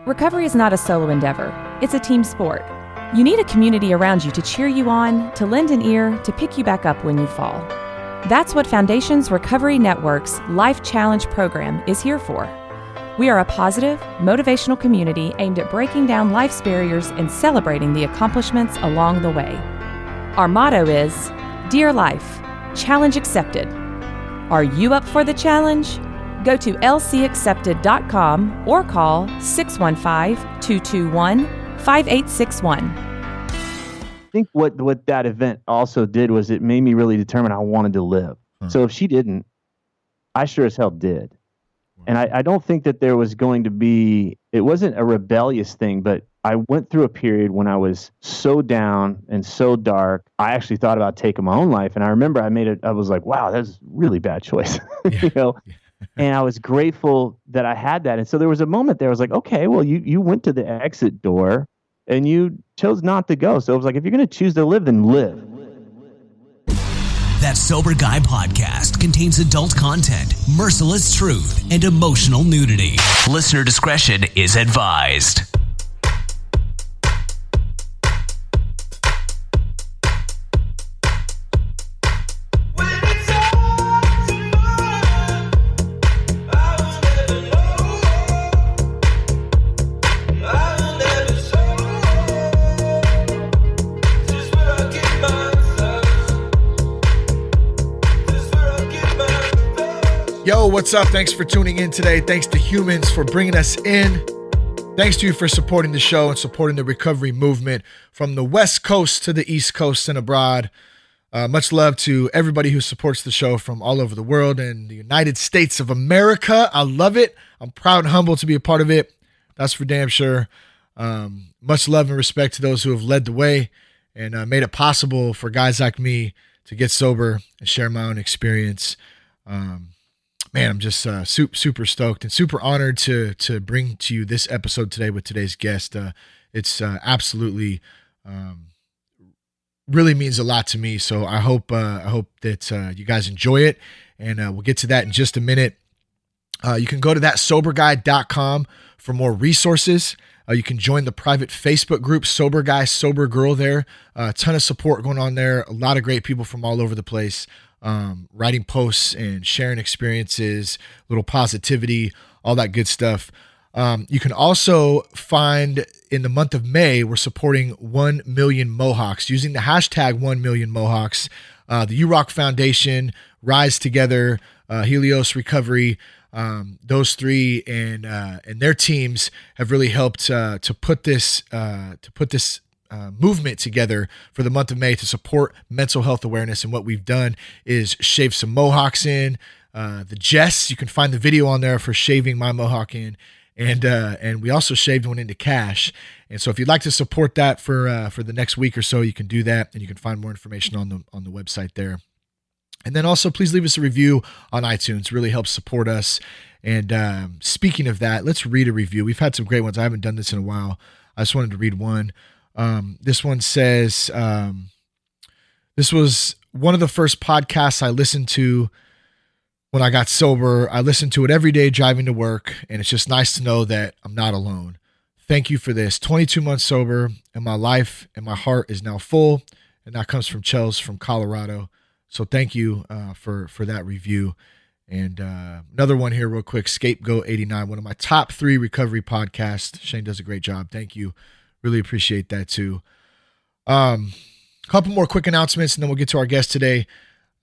Recovery is not a solo endeavor. It's a team sport. You need a community around you to cheer you on, to lend an ear, to pick you back up when you fall. That's what Foundations Recovery Network's Life Challenge program is here for. We are a positive, motivational community aimed at breaking down life's barriers and celebrating the accomplishments along the way. Our motto is, Dear Life, Challenge Accepted. Are you up for the challenge? Go to lcaccepted.com or call 615-221-5861. I think what that event also did was it made me really determine I wanted to live. So if she didn't, I sure as hell did. And I don't think that there was going to be, it wasn't a rebellious thing, but I went through a period when I was so down and so dark, I actually thought about taking my own life. And I remember I was like, wow, that's a really bad choice, you know? And I was grateful that I had that. And so there was a moment there, I was like, okay, well, you went to the exit door and you chose not to go. So it was like, if you're going to choose to live, then live. That Sober Guy podcast contains adult content, merciless truth, and emotional nudity. Listener discretion is advised. Yo, what's up? Thanks for tuning in today. Thanks to Humans for bringing us in. Thanks to you for supporting the show and supporting the recovery movement from the West Coast to the East Coast and abroad. Much love to everybody who supports the show from all over the world and the United States of America. I love it. I'm proud and humble to be a part of it. That's for damn sure. Much love and respect to those who have led the way and made it possible for guys like me to get sober and share my own experience. Man, I'm just super stoked and super honored to bring to you this episode today with today's guest. It's absolutely really means a lot to me. So I hope that you guys enjoy it, and we'll get to that in just a minute. You can go to thatsoberguy.com for more resources. You can join the private Facebook group, Sober Guy, Sober Girl there. A ton of support going on there. A lot of great people from all over the place. Writing posts and sharing experiences, little positivity, all that good stuff. You can also find in the month of May, we're supporting 1 million Mohawks using the hashtag 1 million Mohawks. The UROC Foundation, Rise Together, Helios Recovery, those three and their teams have really helped to put this movement together for the month of May to support mental health awareness. And what we've done is shave some Mohawks in. The Jess, you can find the video on there for shaving my Mohawk in. And we also shaved one into cash. And so if you'd like to support that for the next week or so, you can do that. And you can find more information on the website there. And then also please leave us a review on iTunes. It really helps support us. And speaking of that, let's read a review. We've had some great ones. I haven't done this in a while. I just wanted to read one. This one says, this was one of the first podcasts I listened to when I got sober. I listen to it every day driving to work, and it's just nice to know that I'm not alone. Thank you for this. 22 months sober, and my life and my heart is now full, and that comes from Chels from Colorado. So thank you for that review. And another one here real quick, Scapegoat 89, one of my top 3 recovery podcasts. Shane does a great job. Thank you. Really appreciate that too. Couple more quick announcements and then we'll get to our guest today.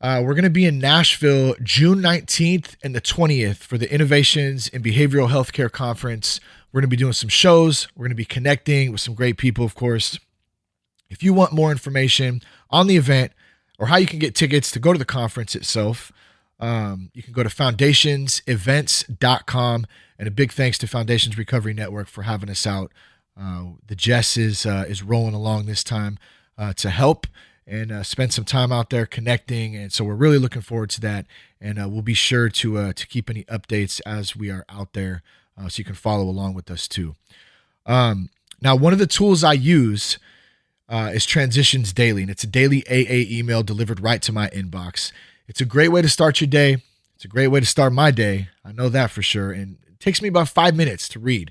We're going to be in Nashville June 19th and the 20th for the Innovations in Behavioral Healthcare Conference. We're going to be doing some shows. We're going to be connecting with some great people, of course. If you want more information on the event or how you can get tickets to go to the conference itself, you can go to foundationsevents.com. And a big thanks to Foundations Recovery Network for having us out. The Jess is rolling along this time to help and spend some time out there connecting, and so we're really looking forward to that. And we'll be sure to keep any updates as we are out there, so you can follow along with us too. Now, one of the tools I use is Transitions Daily, and it's a daily AA email delivered right to my inbox. It's a great way to start your day. It's a great way to start my day. I know that for sure, and it takes me about 5 minutes to read.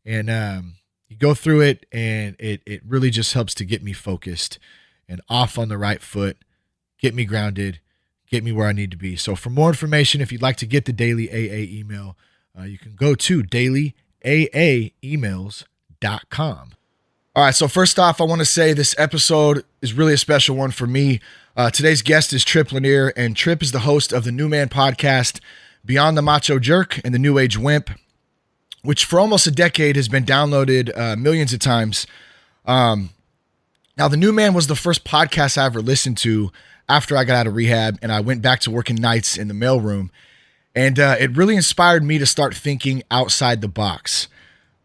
And you go through it, and it really just helps to get me focused and off on the right foot, get me grounded, get me where I need to be. So for more information, if you'd like to get the daily AA email, you can go to dailyaaemails.com. All right, so first off, I want to say this episode is really a special one for me. Today's guest is Tripp Lanier, and Tripp is the host of the New Man podcast, Beyond the Macho Jerk and the New Age Wimp, which for almost a decade has been downloaded millions of times. Now, the New Man was the first podcast I ever listened to after I got out of rehab and I went back to working nights in the mailroom. And it really inspired me to start thinking outside the box.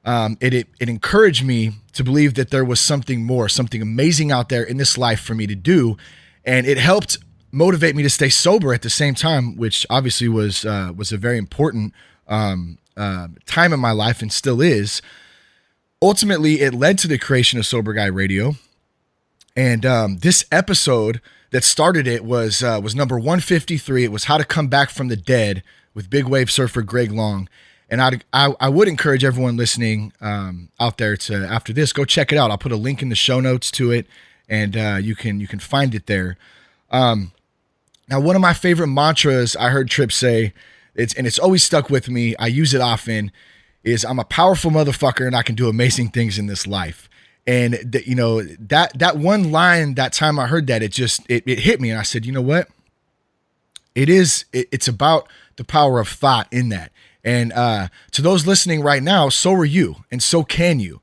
It encouraged me to believe that there was something more, something amazing out there in this life for me to do. And it helped motivate me to stay sober at the same time, which obviously was a very important time in my life and still is. Ultimately, it led to the creation of Sober Guy Radio. And this episode that started it was number 153. It was How to Come Back from the Dead with big wave surfer Greg Long. And I would encourage everyone listening out there to, after this, go check it out. I'll put a link in the show notes to it, and you can find it there. Now, one of my favorite mantras I heard Tripp say, it's always stuck with me, I use it often, is I'm a powerful motherfucker and I can do amazing things in this life. And that one line, that time I heard that, it hit me, and I said, you know what? It's about the power of thought in that. And to those listening right now, so are you, and so can you.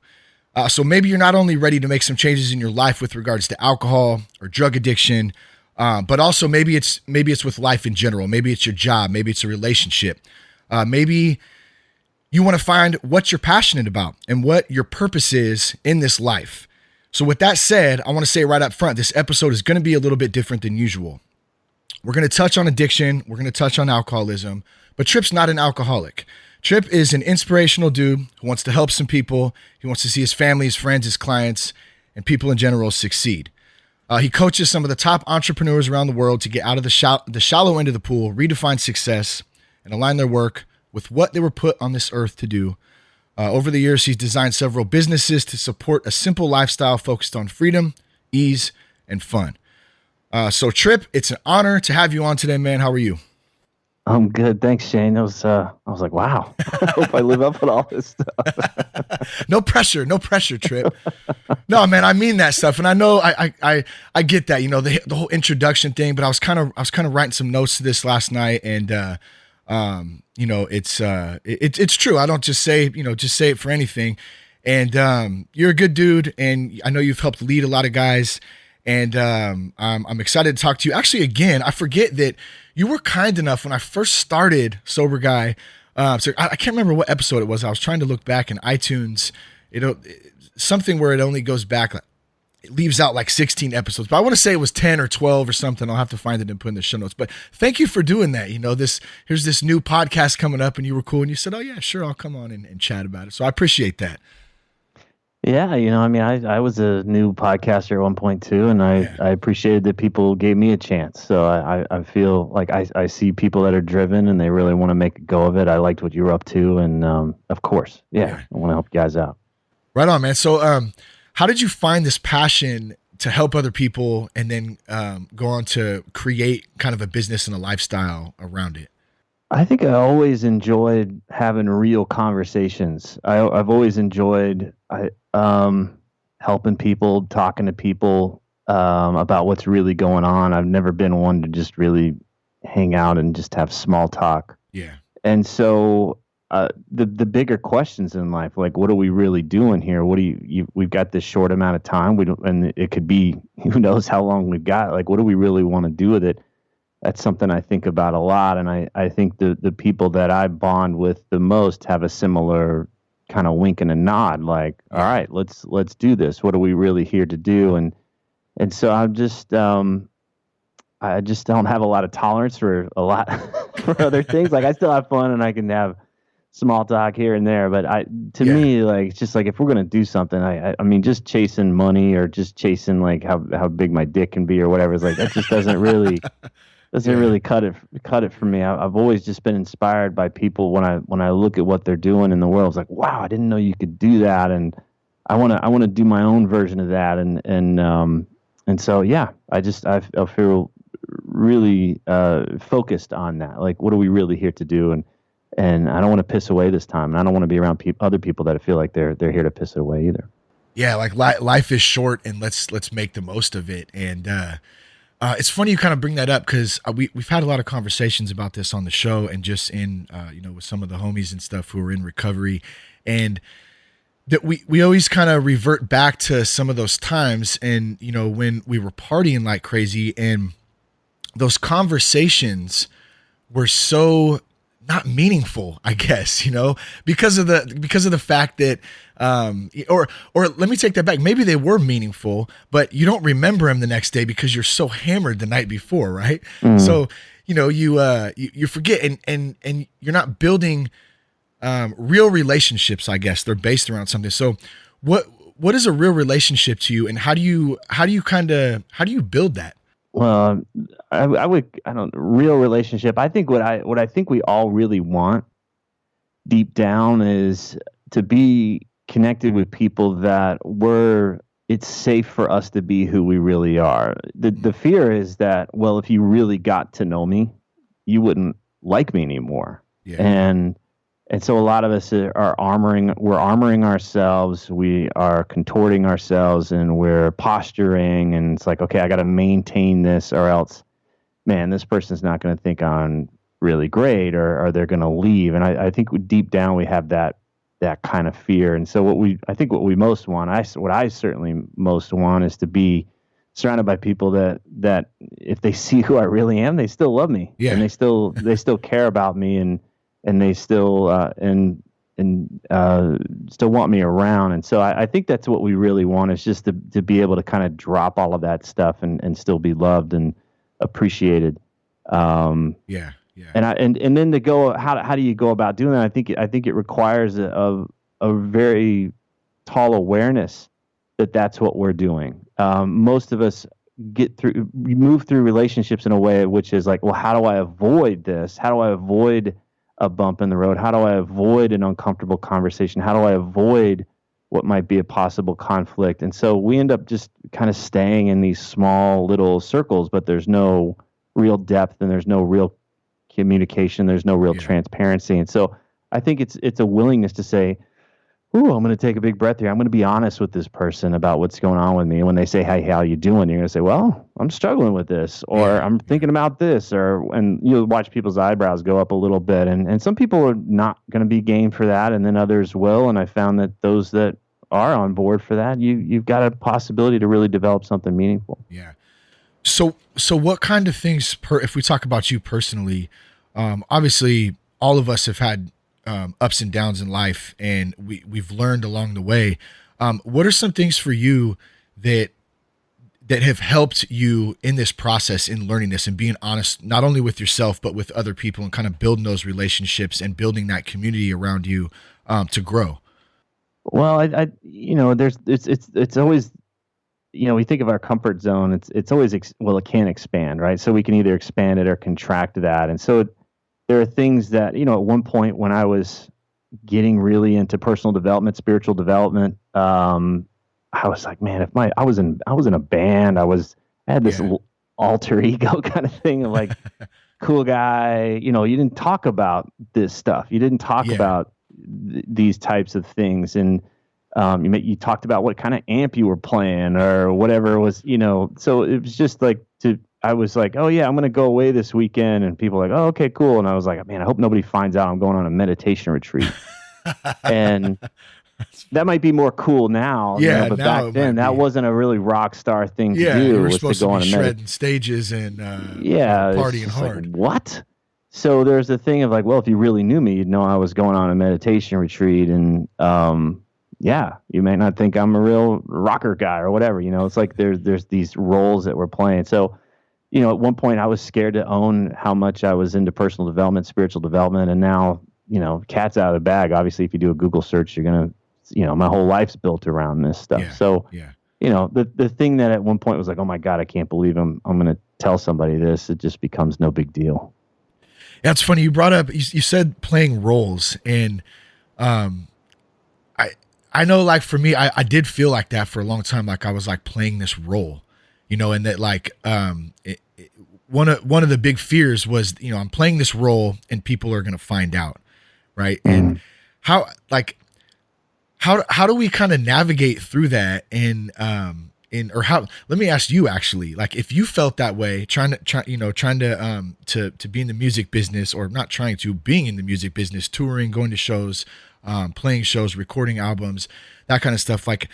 So maybe you're not only ready to make some changes in your life with regards to alcohol or drug addiction, but also maybe it's with life in general. Maybe it's your job. Maybe it's a relationship. Maybe you want to find what you're passionate about and what your purpose is in this life. So with that said, I want to say right up front, this episode is going to be a little bit different than usual. We're going to touch on addiction. We're going to touch on alcoholism, but Tripp's not an alcoholic. Tripp is an inspirational dude who wants to help some people. He wants to see his family, his friends, his clients, and people in general succeed. He coaches some of the top entrepreneurs around the world to get out of the shallow end of the pool, redefine success, and align their work with what they were put on this earth to do. Over the years, he's designed several businesses to support a simple lifestyle focused on freedom, ease, and fun. So Tripp, it's an honor to have you on today, man. How are you? I'm good. Thanks, Shane. I was like, wow, I hope I live up with all this stuff. No pressure, Tripp. No, man, I mean that stuff. And I know I get that, the whole introduction thing, but I was kind of writing some notes to this last night, and it's true. I don't just say it for anything. And you're a good dude, and I know you've helped lead a lot of guys. And I'm excited to talk to you. Actually, again, I forget that you were kind enough when I first started Sober Guy. So I can't remember what episode it was. I was trying to look back in iTunes. Something where it only goes back, it leaves out like 16 episodes. But I want to say it was 10 or 12 or something. I'll have to find it and put in the show notes. But thank you for doing that. Here's this new podcast coming up, and you were cool. And you said, oh, yeah, sure, I'll come on and chat about it. So I appreciate that. Yeah, I was a new podcaster at one point too, and I appreciated that people gave me a chance. So I feel like I see people that are driven and they really want to make a go of it. I liked what you were up to, and of course, I want to help you guys out. Right on, man. So how did you find this passion to help other people and then go on to create kind of a business and a lifestyle around it? I think I always enjoyed having real conversations. I've always enjoyed helping people, talking to people about what's really going on. I've never been one to just really hang out and just have small talk. Yeah. And so the bigger questions in life, like what are we really doing here? We've got this short amount of time. And it could be who knows how long we've got. Like, what do we really want to do with it? That's something I think about a lot. And I think the people that I bond with the most have a similar kind of wink and a nod, like, all right, let's do this. What are we really here to do? And so I just don't have a lot of tolerance for a lot for other things. Like, I still have fun and I can have small talk here and there, but to me, like, it's just like, if we're going to do something, I mean, just chasing money or just chasing like how big my dick can be or whatever, is like, that just doesn't really doesn't really cut it for me. I've always just been inspired by people when I look at what they're doing in the world. It's like, wow, I didn't know you could do that, and I want to do my own version of that, and so yeah, I feel really focused on that. Like, what are we really here to do? And I don't want to piss away this time, and I don't want to be around other people that feel like they're here to piss it away either. Yeah, like life is short, and let's make the most of it. And it's funny you kind of bring that up because we've had a lot of conversations about this on the show, and just in with some of the homies and stuff who are in recovery, and that we always kind of revert back to some of those times, and when we were partying like crazy, and those conversations were so not meaningful, I guess, because of the fact that, or let me take that back. Maybe they were meaningful, but you don't remember them the next day because you're so hammered the night before, right? Mm. So, you forget, and you're not building real relationships. I guess they're based around something. So, what is a real relationship to you, and how do you build that? Well, real relationship. I think what I think we all really want deep down is to be connected with people that it's safe for us to be who we really are. The fear is that, well, if you really got to know me, you wouldn't like me anymore. Yeah. And so a lot of us we're armoring ourselves, we are contorting ourselves, and we're posturing, and it's like, okay, I got to maintain this, or else, man, this person's not going to think I'm really great, or they're going to leave. And I think deep down we have that kind of fear. And so what we most want, what I certainly most want, is to be surrounded by people that if they see who I really am, they still love me, and they still care about me, and they still still want me around. And so I think that's what we really want, is just to be able to kind of drop all of that stuff and still be loved and appreciated. And then to go, how do you go about doing that? I think it requires a very tall awareness that that's what we're doing. Most of us move through relationships in a way which is like, well, how do I avoid this? How do I avoid a bump in the road? How do I avoid an uncomfortable conversation? How do I avoid what might be a possible conflict? And so we end up just kind of staying in these small little circles, but there's no real depth, and there's no real communication. There's no real transparency. And so I think it's a willingness to say, ooh, I'm going to take a big breath here. I'm going to be honest with this person about what's going on with me. And when they say, hey, how you doing? You're going to say, well, I'm struggling with this, or I'm thinking about this, and you'll watch people's eyebrows go up a little bit. And some people are not going to be game for that, and then others will. And I found that those that are on board for that, you've got a possibility to really develop something meaningful. Yeah. So what kind of things, if we talk about you personally, obviously all of us have had ups and downs in life, and we've learned along the way. What are some things for you that have helped you in this process, in learning this and being honest, not only with yourself, but with other people, and kind of building those relationships and building that community around you to grow? Well, it's always, we think of our comfort zone. It's always, it can expand, right? So we can either expand it or contract that. And so there are things that, at one point when I was getting really into personal development, spiritual development, I was like, man, I was in a band, I had this alter ego kind of thing of like, cool guy, you didn't talk about this stuff. You didn't talk about these types of things. And you talked about what kind of amp you were playing or whatever it was, so it was just like I was like, oh yeah, I'm going to go away this weekend. And people were like, oh, okay, cool. And I was like, man, I hope nobody finds out I'm going on a meditation retreat. And that might be more cool now. But back then that wasn't a really rock star thing to do. You were supposed to be shredding stages and partying hard. Like, what? So there's a thing of like, well, if you really knew me, you'd know I was going on a meditation retreat. And you may not think I'm a real rocker guy or whatever. It's like there's these roles that we're playing. So at one point I was scared to own how much I was into personal development, spiritual development. And now, cat's out of the bag. Obviously, if you do a Google search, you're going to, my whole life's built around this stuff. The thing that at one point was like, oh my God, I can't believe I'm going to tell somebody this, it just becomes no big deal. Yeah, it's funny. You brought up, you said playing roles, and I know, like, for me, I did feel like that for a long time. Like I was like playing this role, and that like, one of the big fears was, I'm playing this role and people are going to find out. Right. And how do we kind of navigate through that? And, let me ask you, actually, like, if you felt that way, trying to be in the music business, or not trying to, being in the music business, touring, going to shows, playing shows, recording albums, that kind of stuff. Like,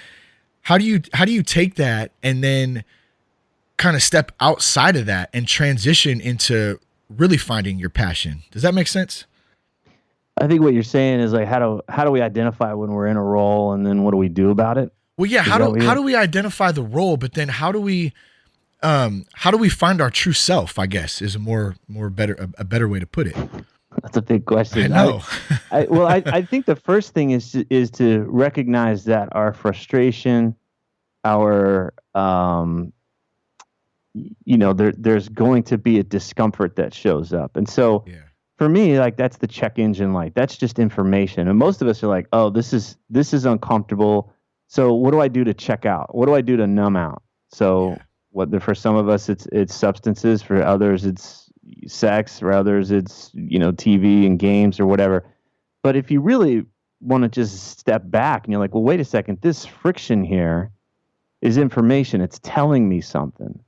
how do you take that and then kind of step outside of that and transition into really finding your passion? Does that make sense? I think what you're saying is like, how do we identify when we're in a role, and then what do we do about it? Well, yeah. How do we identify the role, but then how do we find our true self, I guess, is a better way to put it. That's a big question. I know. I think the first thing is to recognize that our frustration, our there's going to be a discomfort that shows up. And so for me, like, that's the check engine light. That's just information. And most of us are like, oh, this is uncomfortable. So what do I do to check out? What do I do to numb out? So for some of us, it's substances. For others, it's sex. For others, it's, TV and games or whatever. But if you really want to just step back and you're like, well, wait a second, this friction here is information. It's telling me something.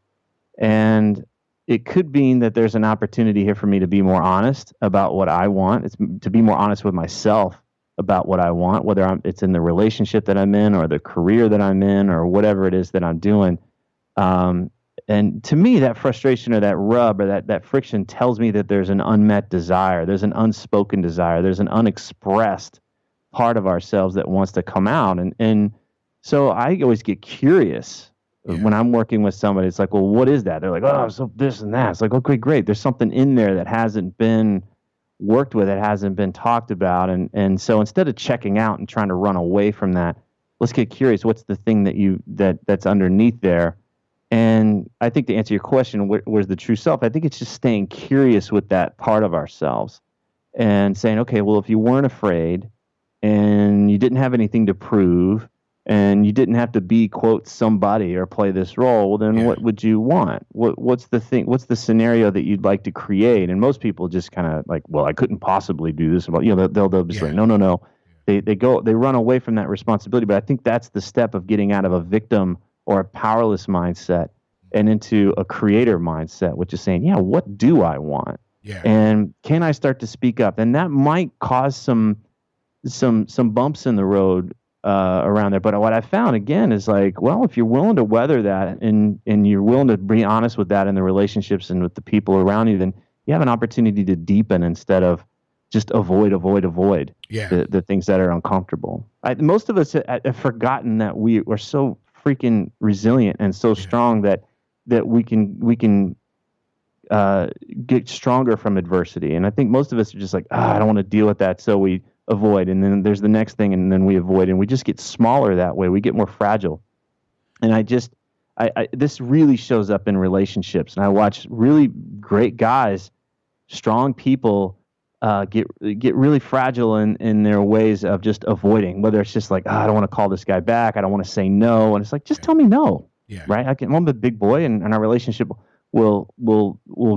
And it could mean that there's an opportunity here for me to be more honest about what I want. It's to be more honest with myself about what I want, whether it's in the relationship that I'm in or the career that I'm in or whatever it is that I'm doing. And to me, that frustration or that rub or that friction tells me that there's an unmet desire. There's an unspoken desire. There's an unexpressed part of ourselves that wants to come out. And so I always get curious when I'm working with somebody. It's like, well, what is that? They're like, oh, so this and that. It's like, okay, great. There's something in there that hasn't been worked with, it hasn't been talked about. And so instead of checking out and trying to run away from that, let's get curious. What's the thing that's underneath there? And I think to answer your question, where's the true self? I think it's just staying curious with that part of ourselves and saying, okay, well, if you weren't afraid and you didn't have anything to prove and you didn't have to be, quote, somebody or play this role, well, then what would you want? What's the thing? What's the scenario that you'd like to create? And most people just kind of like, well, I couldn't possibly do this. They'll just like, no. They run away from that responsibility. But I think that's the step of getting out of a victim or a powerless mindset and into a creator mindset, which is saying, yeah, what do I want? Yeah. And can I start to speak up? And that might cause some bumps in the road around there. But what I found, again, is like, well, if you're willing to weather that and you're willing to be honest with that in the relationships and with the people around you, then you have an opportunity to deepen instead of just avoid the things that are uncomfortable. Most of us have forgotten that we are so freaking resilient and so strong that we can get stronger from adversity. And I think most of us are just like, I don't want to deal with that, so we avoid. And then there's the next thing, and then we avoid, and we just get smaller that way. We get more fragile. And this really shows up in relationships. And I watch really great guys, strong people, get really fragile in their ways of just avoiding, whether it's just like, I don't want to call this guy back. I don't want to say no. And it's like, just tell me no. Yeah. Right. I'm a big boy, and our relationship will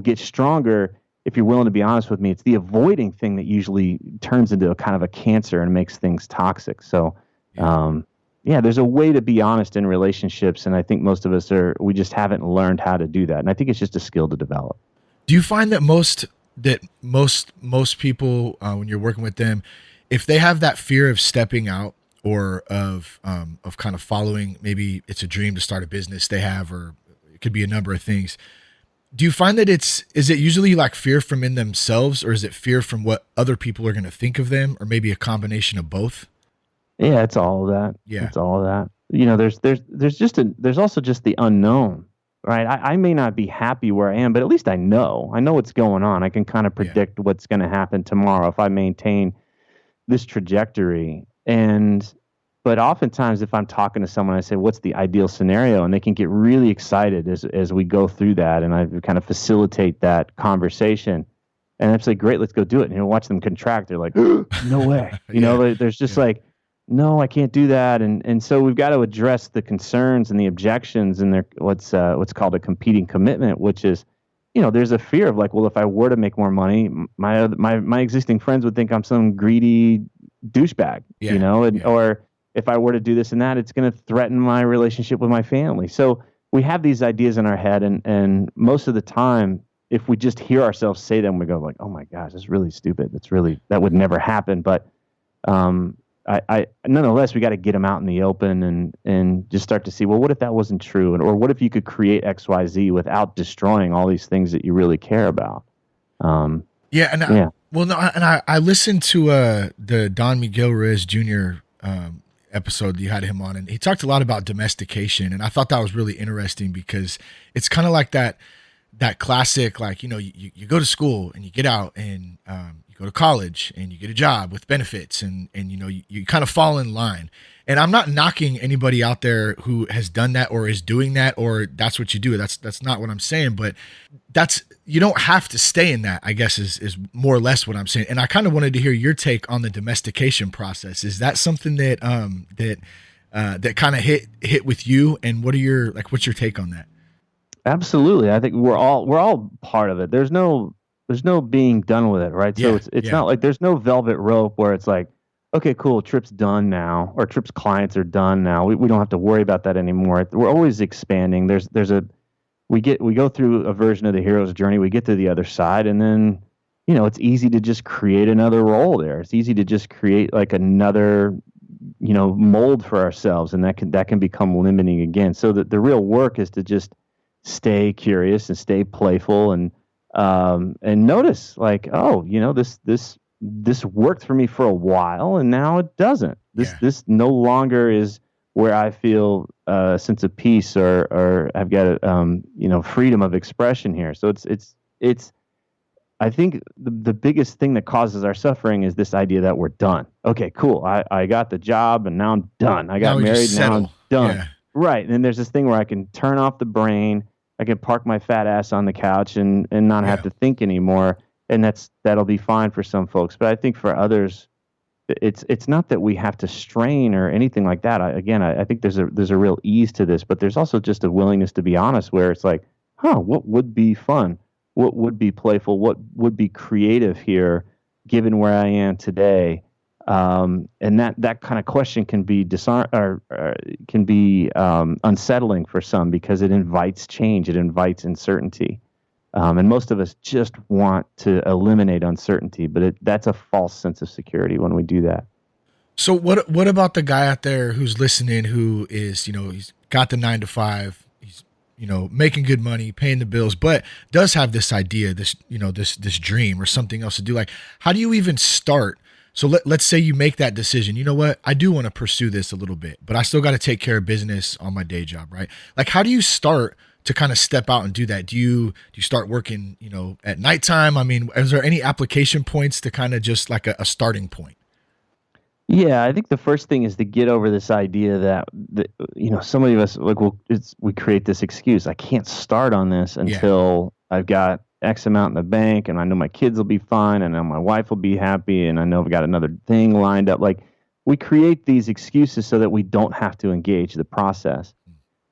get stronger if you're willing to be honest with me. It's the avoiding thing that usually turns into a kind of a cancer and makes things toxic. So, there's a way to be honest in relationships. And I think most of us we just haven't learned how to do that. And I think it's just a skill to develop. Do you find that most people, when you're working with them, if they have that fear of stepping out or of kind of following, maybe it's a dream to start a business they have, or it could be a number of things. Do you find that is it usually like fear from in themselves, or is it fear from what other people are going to think of them, or maybe a combination of both? Yeah, it's all of that. Yeah. It's all of that. There's also just the unknown, right? I may not be happy where I am, but at least I know what's going on. I can kind of predict what's going to happen tomorrow if I maintain this trajectory. But oftentimes if I'm talking to someone, I say, what's the ideal scenario? And they can get really excited as we go through that. And I kind of facilitate that conversation. And I'm like, great, let's go do it. And watch them contract. They're like, no way. There's just like, no, I can't do that. And so we've got to address the concerns and the objections and what's called a competing commitment, which is, there's a fear of like, well, if I were to make more money, my existing friends would think I'm some greedy douchebag, or if I were to do this and that, it's going to threaten my relationship with my family. So we have these ideas in our head, and most of the time, if we just hear ourselves say them, we go like, oh my gosh, that's really stupid. That would never happen. But I nonetheless, we got to get them out in the open and just start to see, well, what if that wasn't true? Or what if you could create XYZ without destroying all these things that you really care about? I listened to the Don Miguel Reyes Jr. Episode that you had him on, and he talked a lot about domestication, and I thought that was really interesting because it's kind of like that classic, like, you go to school and you get out and you go to college and you get a job with benefits and you kind of fall in line. And I'm not knocking anybody out there who has done that or is doing that, or that's what you do. That's not what I'm saying, but you don't have to stay in that, I guess is more or less what I'm saying. And I kind of wanted to hear your take on the domestication process. Is that something that kind of hit with you? And what's your take on that? Absolutely. I think we're all part of it. There's no being done with it, right? So it's not like there's no velvet rope where it's like, okay, cool, Tripp's done now, or Tripp's clients are done now. We don't have to worry about that anymore. We're always expanding. We go through a version of the hero's journey. We get to the other side, and then it's easy to just create another role there. It's easy to just create like another mold for ourselves, and that can become limiting again. So the real work is to just stay curious and stay playful and notice like, this worked for me for a while and now it doesn't. This no longer is where I feel a sense of peace or I've got freedom of expression here. So it's I think the biggest thing that causes our suffering is this idea that we're done. Okay, cool. I got the job and now I'm done. I got married, now I'm done. Yeah. Right. And then there's this thing where I can turn off the brain. I can park my fat ass on the couch and not have to think anymore. And that'll be fine for some folks. But I think for others, it's not that we have to strain or anything like that. I think there's a real ease to this, but there's also just a willingness to be honest where it's like, what would be fun? What would be playful? What would be creative here, given where I am today? And that kind of question can be unsettling for some because it invites change, it invites uncertainty, and most of us just want to eliminate uncertainty, but that's a false sense of security when we do that. So what about the guy out there who's listening, who is he's got the 9-to-5, he's making good money, paying the bills, but does have this idea, this dream or something else to do? Like, how do you even start? So let's say you make that decision. You know what? I do want to pursue this a little bit, but I still got to take care of business on my day job, right? Like, how do you start to kind of step out and do that? Do you start working, at nighttime? I mean, is there any application points to kind of just like a starting point? Yeah, I think the first thing is to get over this idea that so many of us we create this excuse. I can't start on this until I've got X amount in the bank, and I know my kids will be fine, and I know my wife will be happy, and I know I've got another thing lined up. Like, we create these excuses so that we don't have to engage the process.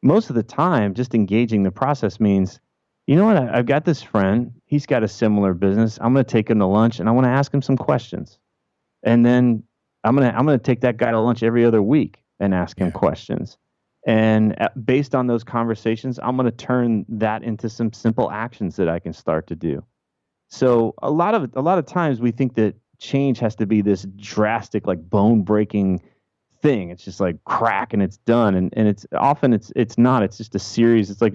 Most of the time, just engaging the process means, you know what, I've got this friend, he's got a similar business. I'm going to take him to lunch, and I want to ask him some questions. And then I'm going to take that guy to lunch every other week and ask him questions. And based on those conversations, I'm going to turn that into some simple actions that I can start to do. So a lot of times we think that change has to be this drastic, like bone-breaking thing. It's just like crack and it's done. And it's often it's not. It's just a series. It's like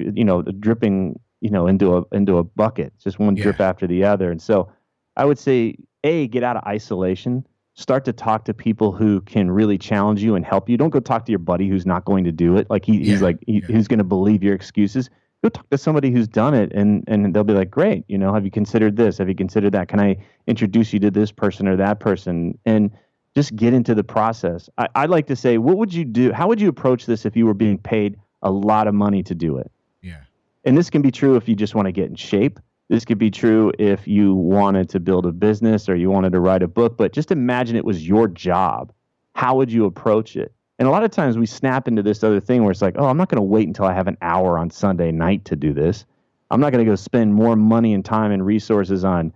dripping into a bucket. It's just one drip after the other. And so I would say, get out of isolation. Start to talk to people who can really challenge you and help you. Don't go talk to your buddy who's not going to do it. Like who's going to believe your excuses. Go talk to somebody who's done it, and they'll be like, great, have you considered this? Have you considered that? Can I introduce you to this person or that person? And just get into the process. I'd like to say, what would you do? How would you approach this if you were being paid a lot of money to do it? Yeah. And this can be true if you just want to get in shape. This could be true if you wanted to build a business or you wanted to write a book, but just imagine it was your job. How would you approach it? And a lot of times we snap into this other thing where it's like, oh, I'm not going to wait until I have an hour on Sunday night to do this. I'm not going to go spend more money and time and resources on,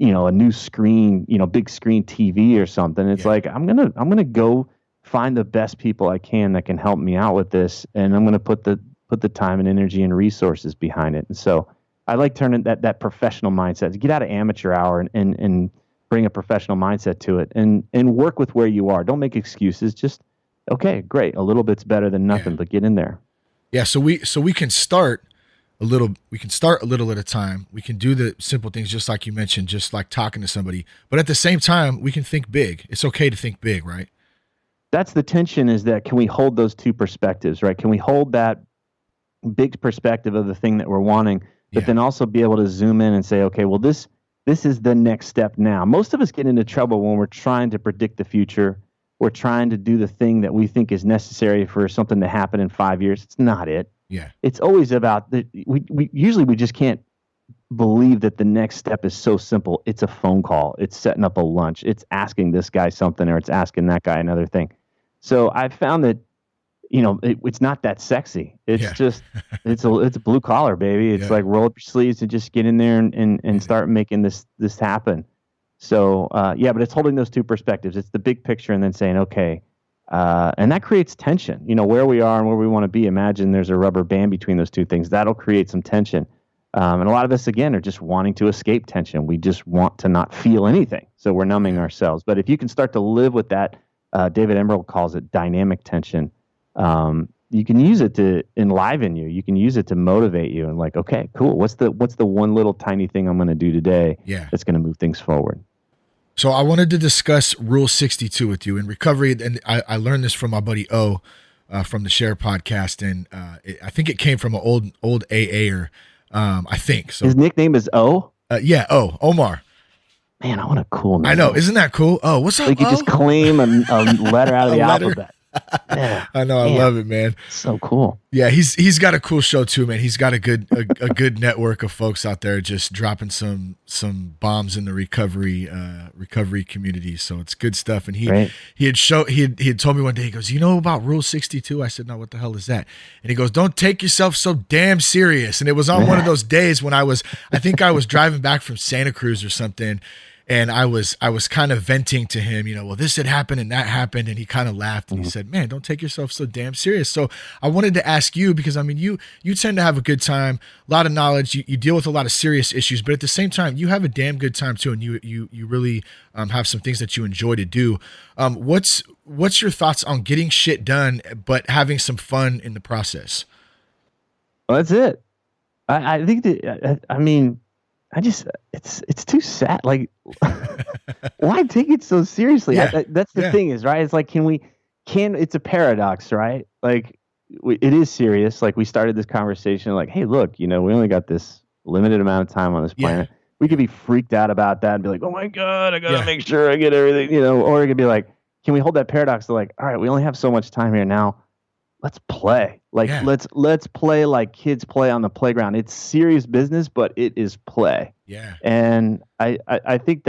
a new screen, big screen TV or something. It's like, I'm going to go find the best people I can that can help me out with this. And I'm going to put the time and energy and resources behind it. And so I like turning that professional mindset to get out of amateur hour and bring a professional mindset to it and work with where you are. Don't make excuses. Just, okay, great. A little bit's better than nothing, but get in there. Yeah. So we can start a little at a time. We can do the simple things, just like you mentioned, just like talking to somebody, but at the same time, we can think big. It's okay to think big, right? That's the tension, is that can we hold those two perspectives, right? Can we hold that big perspective of the thing that we're wanting, but then also be able to zoom in and say, okay, well, this is the next step now. Most of us get into trouble when we're trying to predict the future. We're trying to do the thing that we think is necessary for something to happen in 5 years. It's not it. Yeah. It's always about we just can't believe that the next step is so simple. It's a phone call. It's setting up a lunch. It's asking this guy something, or it's asking that guy another thing. So I've found that, it's not that sexy. It's just, it's a blue collar, baby. It's like roll up your sleeves and just get in there and start making this happen. So, but it's holding those two perspectives. It's the big picture and then saying, okay, and that creates tension, where we are and where we want to be. Imagine there's a rubber band between those two things. That'll create some tension. And a lot of us, again, are just wanting to escape tension. We just want to not feel anything. So we're numbing ourselves. But if you can start to live with that, David Emerald calls it dynamic tension. You can use it to enliven you. You can use it to motivate you and like, okay, cool. What's the one little tiny thing I'm going to do today that's going to move things forward? So I wanted to discuss Rule 62 with you in recovery. And I learned this from my buddy O from the Share podcast. And I think it came from an old AA'er, I think. So his nickname is O? O, Omar. Man, I want a cool name. I know. Isn't that cool? Oh, what's up, Like you just claim a letter out of the alphabet. Yeah. I know. I love it, man. So cool. Yeah, he's got a cool show too, man. He's got a good network of folks out there just dropping some bombs in the recovery community. So it's good stuff. And he had told me one day, he goes, about Rule 62? I said, no, what the hell is that? And he goes, don't take yourself so damn serious. And it was on one of those days when I think I was driving back from Santa Cruz or something. And I was kind of venting to him, well, this had happened and that happened. And he kind of laughed and he said, man, don't take yourself so damn serious. So I wanted to ask you, because you tend to have a good time, a lot of knowledge, you deal with a lot of serious issues, but at the same time, you have a damn good time too. And you really have some things that you enjoy to do. What's your thoughts on getting shit done, but having some fun in the process? Well, that's it. I think that, it's too sad. Like, why take it so seriously? That's the thing is, right? It's like, it's a paradox, right? Like it is serious. Like we started this conversation like, hey, look, we only got this limited amount of time on this planet. We could be freaked out about that and be like, oh my God, I got to make sure I get everything, or it could be like, can we hold that paradox to like, all right, we only have so much time here now. Let's play. Like let's play like kids play on the playground. It's serious business, but it is play. Yeah. And I think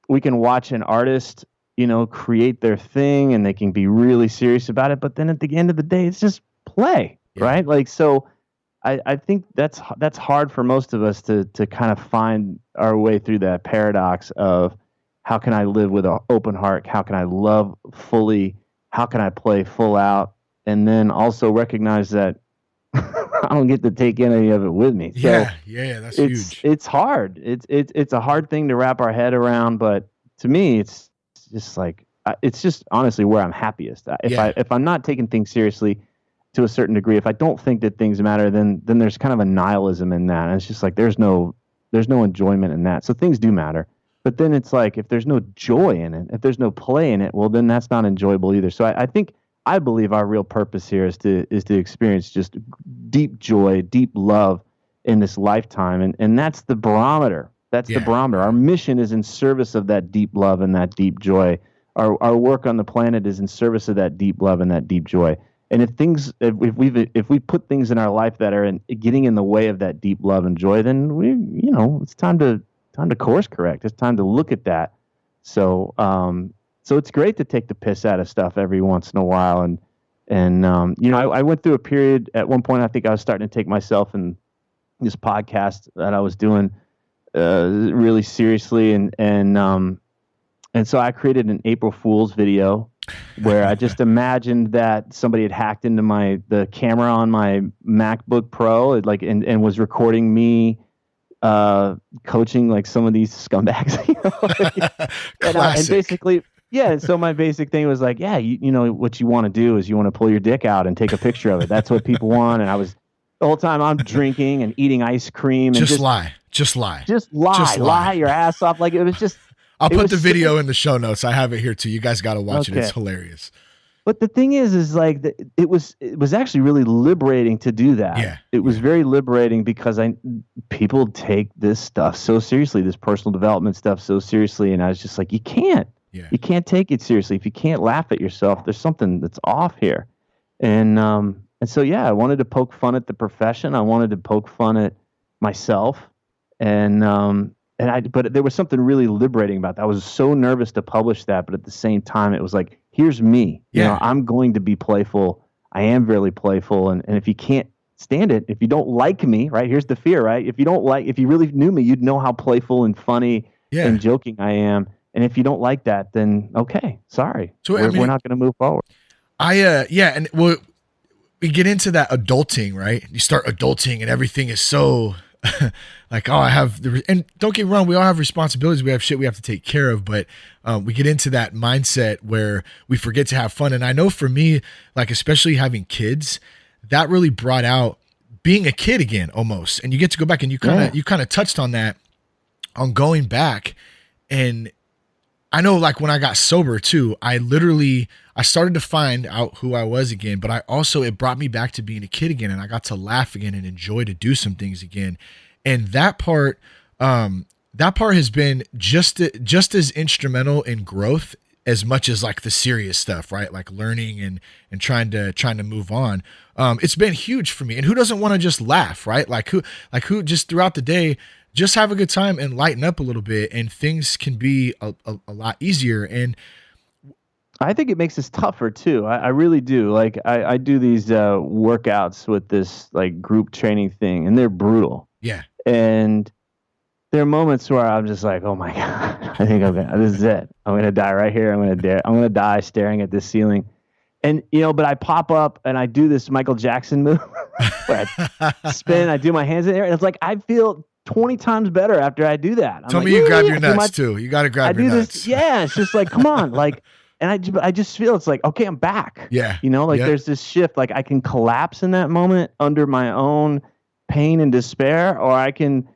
we can watch an artist, create their thing and they can be really serious about it. But then at the end of the day, it's just play, right? Like, so I think that's hard for most of us to kind of find our way through that paradox of how can I live with an open heart? How can I love fully? How can I play full out? And then also recognize that I don't get to take any of it with me. So that's huge. It's hard. It's a hard thing to wrap our head around, but to me, it's just like it's just honestly where I'm happiest. If I'm not taking things seriously to a certain degree, if I don't think that things matter, then there's kind of a nihilism in that, and it's just like there's no enjoyment in that. So things do matter, but then it's like if there's no joy in it, if there's no play in it, well, then that's not enjoyable either. So I believe our real purpose here is to experience just deep joy, deep love in this lifetime. And that's the barometer. That's the barometer. Our mission is in service of that deep love and that deep joy. our work on the planet is in service of that deep love and that deep joy. And if we put things in our life that are getting in the way of that deep love and joy, then it's time to course correct. It's time to look at that. So it's great to take the piss out of stuff every once in a while. And I went through a period at one point. I think I was starting to take myself and this podcast that I was doing really seriously, and so I created an April Fool's video where I just imagined that somebody had hacked into the camera on my MacBook Pro, and was recording me coaching like some of these scumbags. And basically, yeah. And so my basic thing was like, yeah, you know what you want to do is you want to pull your dick out and take a picture of it. That's what people want. And I was the whole time I'm drinking and eating ice cream and just lie your ass off. Like it was just. I'll put the video in the show notes. I have it here too. You guys got to watch it. It's hilarious. But the thing is like it was actually really liberating to do that. Yeah. It was very liberating because people take this stuff so seriously, this personal development stuff so seriously, and I was just like, you can't take it seriously. If you can't laugh at yourself, there's something that's off here. And so I wanted to poke fun at the profession. I wanted to poke fun at myself, but there was something really liberating about that. I was so nervous to publish that, but at the same time, it was like, here's me. I'm going to be playful. I am really playful. And if you can't stand it, if you don't like me, right, here's the fear, right? If you really knew me, you'd know how playful and funny and joking I am. And if you don't like that, then okay, sorry. So we're not going to move forward. And we get into that adulting, right? You start adulting and everything is so like, I have and don't get me wrong, we all have responsibilities. We have shit we have to take care of, but we get into that mindset where we forget to have fun. And I know for me, like, especially having kids, that really brought out being a kid again almost. And you get to go back and you kind of touched on that, on going back. And I know, like, when I got sober too, I started to find out who I was again, but it brought me back to being a kid again, and I got to laugh again and enjoy to do some things again. And that part has been just as instrumental in growth as much as like the serious stuff, right? Like learning and trying to move on. It's been huge for me. And who doesn't want to just laugh, right? Like who just throughout the day, just have a good time and lighten up a little bit, and things can be a lot easier. And I think it makes us tougher too. I really do. Like I do these workouts with this like group training thing, and they're brutal. Yeah. And there are moments where I'm just like, oh my God, I think this is it. I'm going to die right here. I'm going to die staring at this ceiling. And, but I pop up and I do this Michael Jackson move where I spin, I do my hands in there. And it's like, I feel 20 times better after I do that. Tell me you grab your nuts too. You got to grab your nuts. Yeah. It's just like, come on. Like, and I just feel it's like, okay, I'm back. Yeah. There's this shift. Like I can collapse in that moment under my own pain and despair, or I can,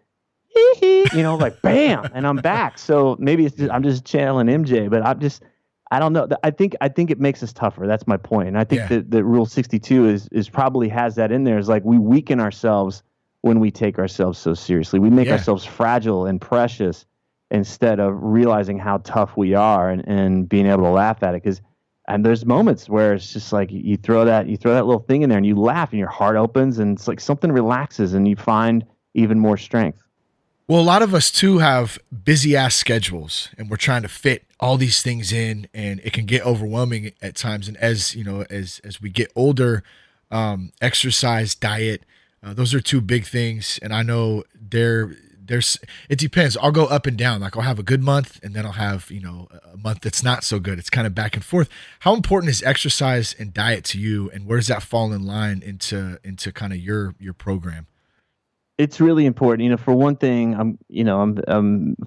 like bam, and I'm back. So maybe I'm just channeling MJ, but I don't know. I think it makes us tougher. That's my point. And I think that Rule 62 is probably has that in there. Is like we weaken ourselves when we take ourselves so seriously. We make ourselves fragile and precious instead of realizing how tough we are and being able to laugh at it. And there's moments where it's just like you throw that little thing in there and you laugh and your heart opens and it's like something relaxes and you find even more strength. Well, a lot of us too have busy ass schedules and we're trying to fit all these things in, and it can get overwhelming at times. And as we get older, exercise, diet, those are two big things. And I know it depends. I'll go up and down. Like I'll have a good month and then I'll have, a month that's not so good. It's kind of back and forth. How important is exercise and diet to you, and where does that fall in line into kind of your program? It's really important. For one thing, I'm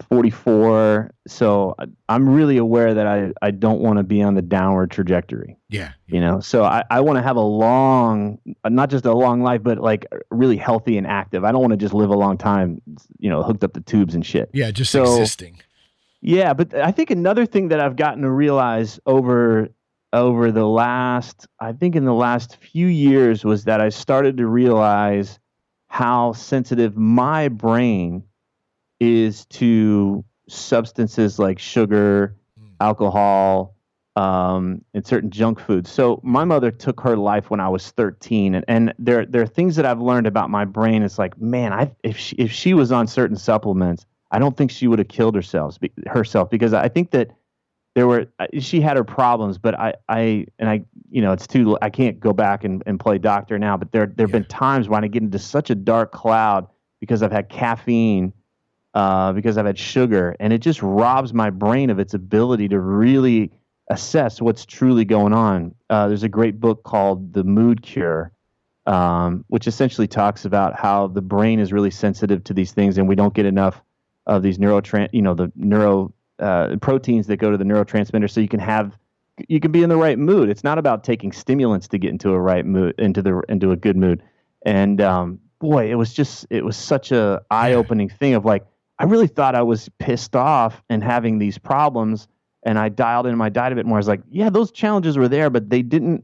44, so I'm really aware that I don't want to be on the downward trajectory. Yeah. So I want to have a long, not just a long life, but like really healthy and active. I don't want to just live a long time, hooked up to tubes and shit. Yeah, just existing. Yeah, but I think another thing that I've gotten to realize over the last few years was that I started to realize how sensitive my brain is to substances like sugar, alcohol, and certain junk foods. So my mother took her life when I was 13, and there are things that I've learned about my brain. It's like, man, if she was on certain supplements, I don't think she would have killed herself because I think that she had her problems, but I it's too, I can't go back and play doctor now, but there've been times when I get into such a dark cloud because I've had caffeine, because I've had sugar, and it just robs my brain of its ability to really assess what's truly going on. There's a great book called The Mood Cure, which essentially talks about how the brain is really sensitive to these things, and we don't get enough of these proteins that go to the neurotransmitter, so you can be in the right mood. It's not about taking stimulants to get into a right mood, into a good mood. And boy, it was such a eye-opening thing of like, I really thought I was pissed off and having these problems, and I dialed in my diet a bit more. I was like, yeah, those challenges were there, but the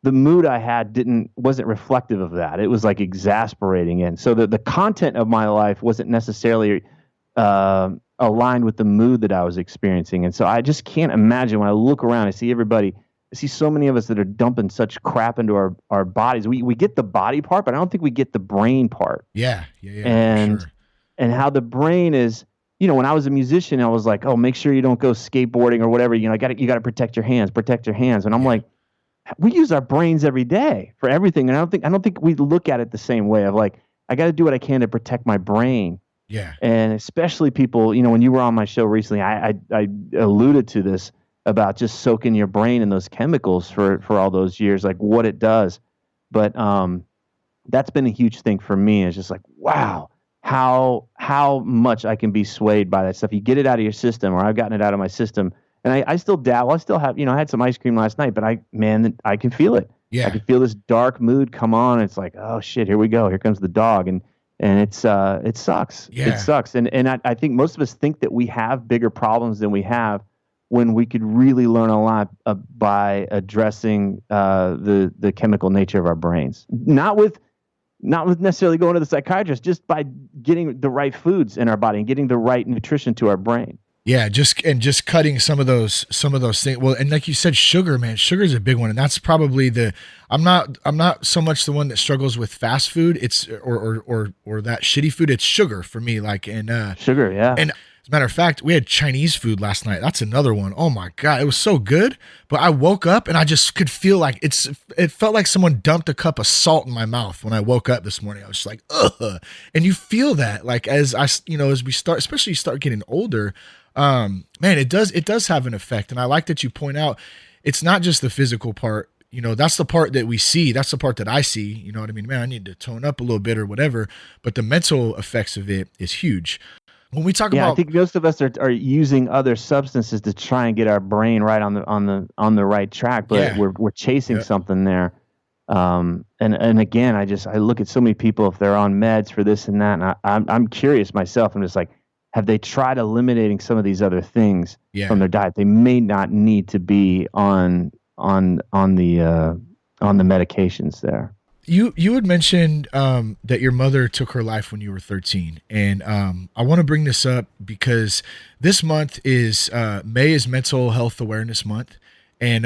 mood I had wasn't reflective of that. It was like exasperating. And so the content of my life wasn't necessarily aligned with the mood that I was experiencing. And so I just can't imagine when I look around, I see so many of us that are dumping such crap into our bodies. We get the body part, but I don't think we get the brain part. Yeah. And how the brain is, when I was a musician, I was like, oh, make sure you don't go skateboarding or whatever. You got to protect your hands. And I'm like, we use our brains every day for everything. And I don't think we look at it the same way of like, I got to do what I can to protect my brain. Yeah. And especially people, when you were on my show recently, I alluded to this about just soaking your brain in those chemicals for all those years, like what it does. But that's been a huge thing for me. It's just like, wow, how much I can be swayed by that stuff. You get it out of your system, or I've gotten it out of my system. And I still dabble. I still have, I had some ice cream last night, but I can feel it. Yeah. I can feel this dark mood come on. It's like, oh shit, here we go. Here comes the dog. And it sucks. Yeah. It sucks. And I think most of us think that we have bigger problems than we have, when we could really learn a lot by addressing the chemical nature of our brains. Not with necessarily going to the psychiatrist, just by getting the right foods in our body and getting the right nutrition to our brain. Yeah, just cutting some of those things. Well, and like you said, sugar, man, sugar is a big one, and that's probably I'm not so much the one that struggles with fast food. It's or that shitty food. It's sugar for me. Sugar, yeah. And as a matter of fact, we had Chinese food last night. That's another one. Oh my God, it was so good. But I woke up and I just could feel like it felt like someone dumped a cup of salt in my mouth when I woke up this morning. I was just like, ugh. And you feel that, like, as we start getting older. Man, it does have an effect. And I like that you point out, it's not just the physical part, that's the part that we see. That's the part that I see, you know what I mean? Man, I need to tone up a little bit or whatever, but the mental effects of it is huge. When we talk about, I think most of us are using other substances to try and get our brain right on the right track, but we're chasing something there. And again, I look at so many people, if they're on meds for this and that, and I'm curious myself. I'm just like, have they tried eliminating some of these other things from their diet? They may not need to be on the medications there. You had mentioned that your mother took her life when you were 13, and I want to bring this up because this month is May is Mental Health Awareness Month. And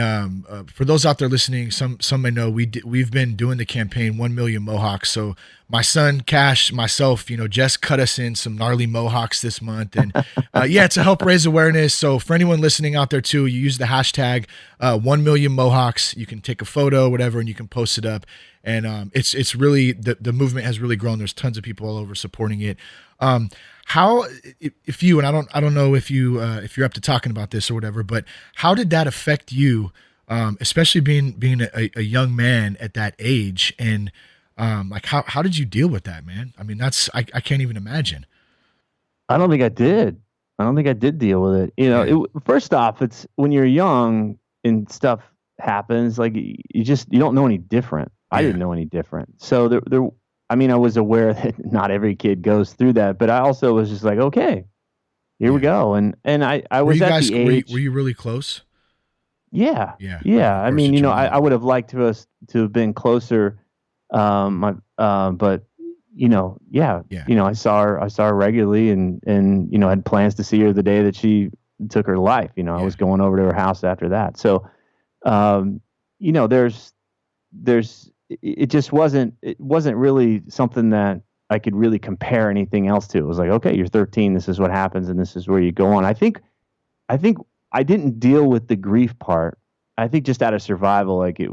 for those out there listening, some may know we've been doing the campaign 1 Million Mohawks. So my son Cash, myself, Jess cut us in some gnarly mohawks this month, and to help raise awareness. So for anyone listening out there too, you use the hashtag 1 Million Mohawks. You can take a photo, whatever, and you can post it up. And it's really the movement has really grown. There's tons of people all over supporting it. How, if you, and I don't know if you're up to talking about this or whatever, but how did that affect you, especially being a young man at that age, and how did you deal with that, man? I mean, I can't even imagine. I don't think I did. I don't think I did deal with it. First off, it's when you're young and stuff happens, like you don't know any different. I didn't know any different. So I was aware that not every kid goes through that, but I also was just like, okay, here we go. And I was at the age. Were you really close? Yeah. I mean, I would have liked to have been closer. But I saw her regularly and had plans to see her the day that she took her life. You know, I was going over to her house after that. So, you know, it just wasn't really something that I could really compare anything else to. It was like, okay, you're 13. This is what happens, and this is where you go on. I think I didn't deal with the grief part. I think just out of survival, like it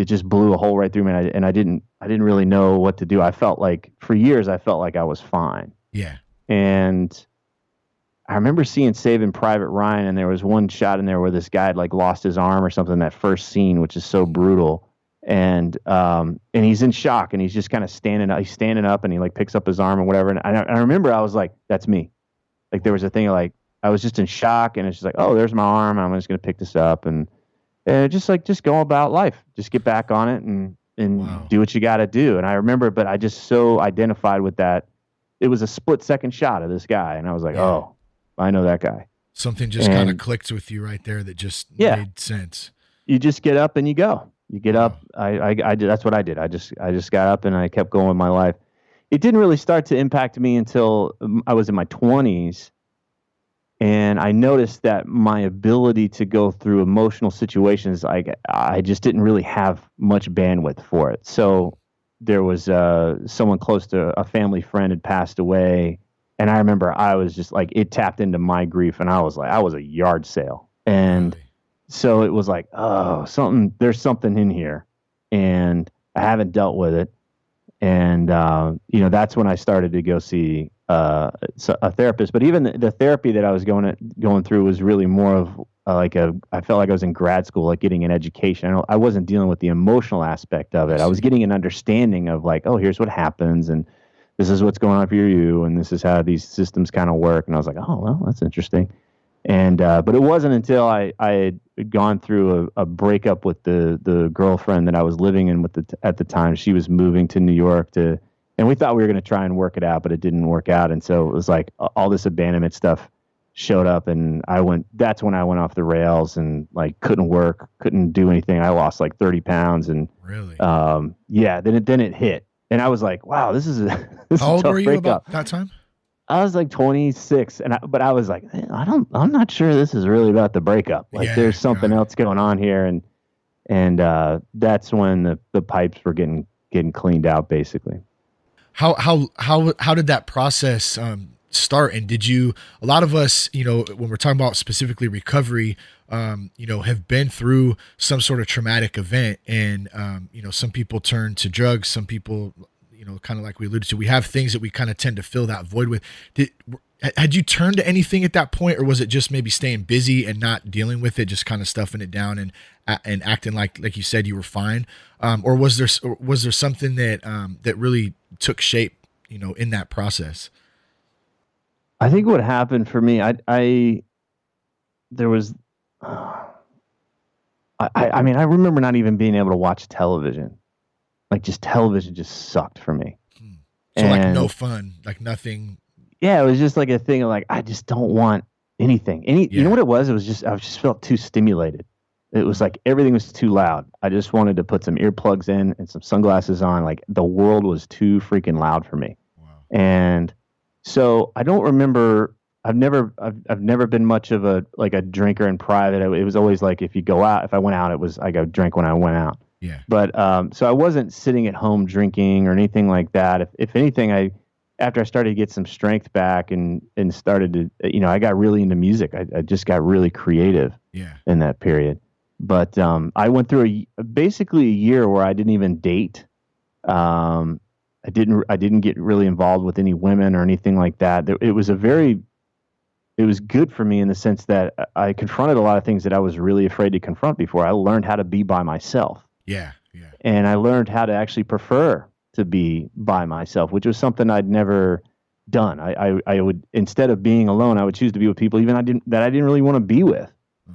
just blew a hole right through me, and I didn't really know what to do. I felt like for years I felt like I was fine. Yeah. And I remember seeing Saving Private Ryan, and there was one shot in there where this guy had like lost his arm or something. That first scene, which is so brutal, and he's in shock, and he's just kind of standing up. He's standing up, and he like picks up his arm and whatever. And I remember I was like, "That's me." Like there was a thing like I was just in shock, and it's just like, "Oh, there's my arm. I'm just gonna pick this up and just go about life. Just get back on it and do what you got to do." And I remember, but I just so identified with that. It was a split-second shot of this guy, and I was like, "Oh, I know that guy." Something just kind of clicked with you right there that just made sense. You just get up and you go. You get up. I did. That's what I did. I just got up and I kept going with my life. It didn't really start to impact me until I was in my 20s, and I noticed that my ability to go through emotional situations, I just didn't really have much bandwidth for it. So there was someone close to a family friend had passed away, and I remember I was just like, it tapped into my grief, and I was a yard sale. And so it was like, oh, there's something in here, and I haven't dealt with it. And, you know, that's when I started to go see a therapist. But even the therapy that I was going through was really more of I felt like I was in grad school, like getting an education. I wasn't dealing with the emotional aspect of it. I was getting an understanding of like, oh, here's what happens, and this is what's going on for you, and this is how these systems kind of work. And I was like, oh, well, that's interesting. And but it wasn't until I had gone through a breakup with the girlfriend that I was living in at the time. She was moving to New York and we thought we were going to try and work it out, but it didn't work out. And so it was like all this abandonment stuff showed up, and that's when I went off the rails and like couldn't work, couldn't do anything. I lost like 30 pounds, and really, then it hit, and I was like, wow, this is a how old were you breakup. about that time? I was like 26, but I was like, I'm not sure this is really about the breakup. Like there's something else going on here, and that's when the pipes were getting cleaned out, basically. How did that process start? And did you? A lot of us, you know, when we're talking about specifically recovery, you know, have been through some sort of traumatic event, and you know, some people turn to drugs, some people, you know, kind of like we alluded to, we have things that we kind of tend to fill that void with. Had you turned to anything at that point, or was it just maybe staying busy and not dealing with it, just kind of stuffing it down and acting like you said you were fine, or was there something that really took shape, you know, in that process? I think what happened for me, I mean, I remember not even being able to watch television. Like just television just sucked for me. So like no fun, like nothing. Yeah, it was just like a thing of like, I just don't want anything. You know what it was? It was just, I just felt too stimulated. It was like everything was too loud. I just wanted to put some earplugs in and some sunglasses on. Like the world was too freaking loud for me. Wow. And so I don't remember, I've never been much of a drinker in private. It was always like, if I went out, it was, I go drink when I went out. Yeah. But so I wasn't sitting at home drinking or anything like that. If anything, after I started to get some strength back and started to, you know, I got really into music. I just got really creative in that period. But I went through basically a year where I didn't even date. I didn't get really involved with any women or anything like that. It was good for me in the sense that I confronted a lot of things that I was really afraid to confront before. I learned how to be by myself. Yeah. And I learned how to actually prefer to be by myself, which was something I'd never done. I would, instead of being alone, I would choose to be with people that I didn't really want to be with.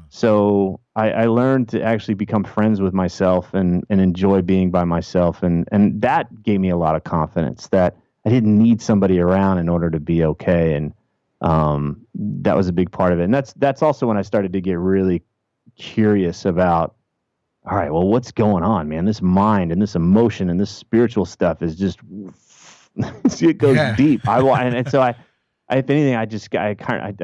So I learned to actually become friends with myself and enjoy being by myself. And that gave me a lot of confidence that I didn't need somebody around in order to be okay. And that was a big part of it. And that's also when I started to get really curious about, all right, well, what's going on, man? This mind and this emotion and this spiritual stuff is just, it goes deep. So if anything, I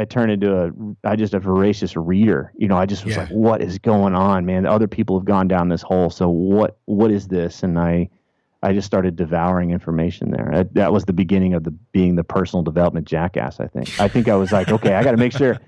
turned into a voracious reader. I just was like, what is going on, man? Other people have gone down this hole. So what is this? And I just started devouring information there. That was the beginning of being the personal development jackass. I think I was like, okay, I got to make sure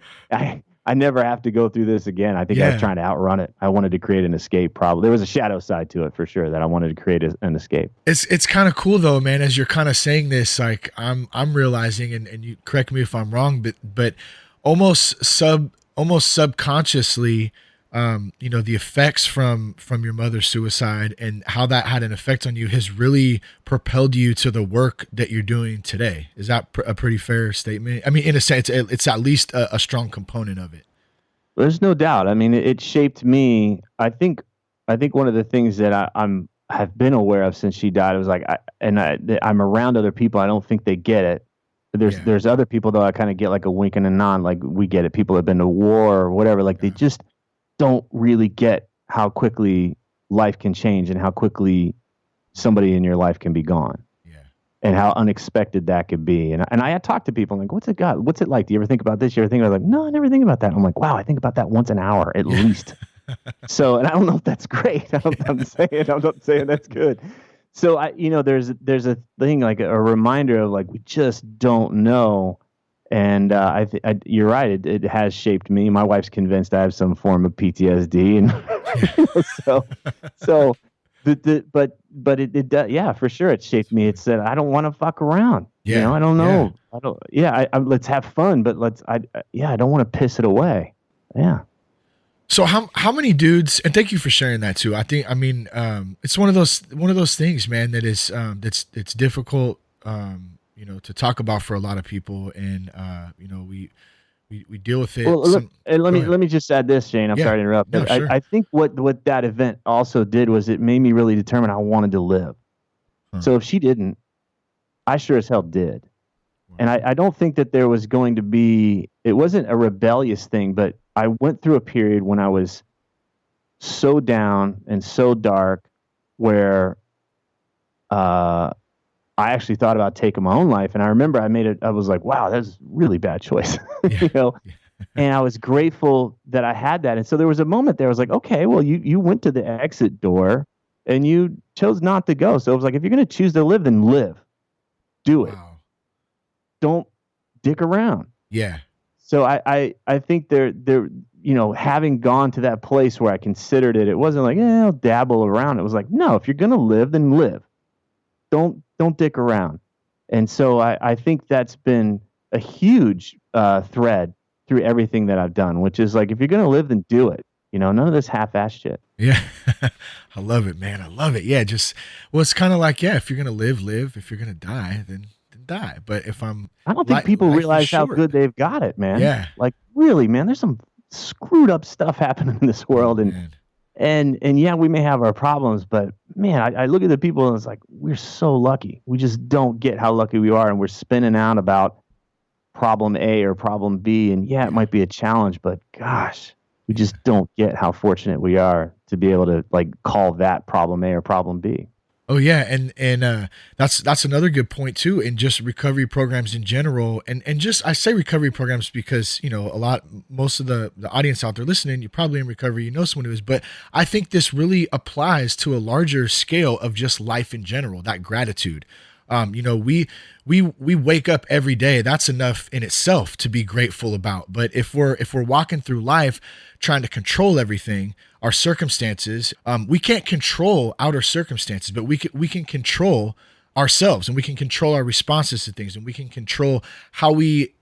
I never have to go through this again. I think I was trying to outrun it. I wanted to create an escape. Probably there was a shadow side to it for sure that I wanted to create an escape. It's kind of cool though, man. As you're kind of saying this, like I'm realizing, and you correct me if I'm wrong, but almost subconsciously, the effects from your mother's suicide and how that had an effect on you has really propelled you to the work that you're doing today. Is that a pretty fair statement? I mean, in a sense, it's at least a strong component of it. There's no doubt. I mean, it shaped me. I think one of the things that have been aware of since she died was like, I'm around other people. I don't think they get it. There's other people though. I kind of get like a wink and a nod. Like we get it. People have been to war or whatever. Like they just don't really get how quickly life can change and how quickly somebody in your life can be gone. Yeah. And how unexpected that could be. And I talked to people like, what's it like? Do you ever think about this? You ever think about like, no, I never think about that. And I'm like, wow, I think about that once an hour at least. So, and I don't know if that's great. I'm not saying that's good. So there's a thing like a reminder of like, we just don't know. And you're right. It has shaped me. My wife's convinced I have some form of PTSD, and but it does. Yeah, for sure, it shaped me. It said I don't want to fuck around. Yeah, I don't know. Yeah. I don't. Yeah, let's have fun, but I don't want to piss it away. Yeah. So how many dudes? And thank you for sharing that too. It's one of those things, man. That is it's difficult. To talk about for a lot of people, and we deal with it. Well, let me just add this, Shane. I'm sorry to interrupt. No, sure. I think what that event also did was it made me really determine I wanted to live. So if she didn't, I sure as hell did. Wow. And I don't think that there was going to be. It wasn't a rebellious thing, but I went through a period when I was so down and so dark, where I actually thought about taking my own life. And I remember I was like, wow, that's a really bad choice, and I was grateful that I had that. And so there was a moment there I was like, okay, well, you went to the exit door and you chose not to go. So it was like, if you're going to choose to live, then live, do it. Wow. Don't dick around. Yeah. So I think there, having gone to that place where I considered it wasn't like, I'll dabble around. It was like, no, if you're going to live, then live. Don't dick around. And so I think that's been a huge thread through everything that I've done, which is like, if you're going to live, then do it. None of this half-ass shit. Yeah. I love it, man. I love it. Yeah. It's kind of like, if you're going to live. If you're going to die, then die. But I don't think people realize how good they've got it, man. Yeah. Like really, man, there's some screwed up stuff happening in this world. And yeah, we may have our problems, but man, I look at the people and it's like, we're so lucky. We just don't get how lucky we are. And we're spinning out about problem A or problem B. And yeah, it might be a challenge, but gosh, we just don't get how fortunate we are to be able to like call that problem A or problem B. Oh yeah. And that's another good point too. In just recovery programs in general. And just, I say recovery programs because, most of the audience out there listening, you're probably in recovery, someone who is, but I think this really applies to a larger scale of just life in general, that gratitude. We wake up every day. That's enough in itself to be grateful about. But if we're walking through life trying to control everything, our circumstances, we can't control outer circumstances, but we can control ourselves, and we can control our responses to things, and we can control how we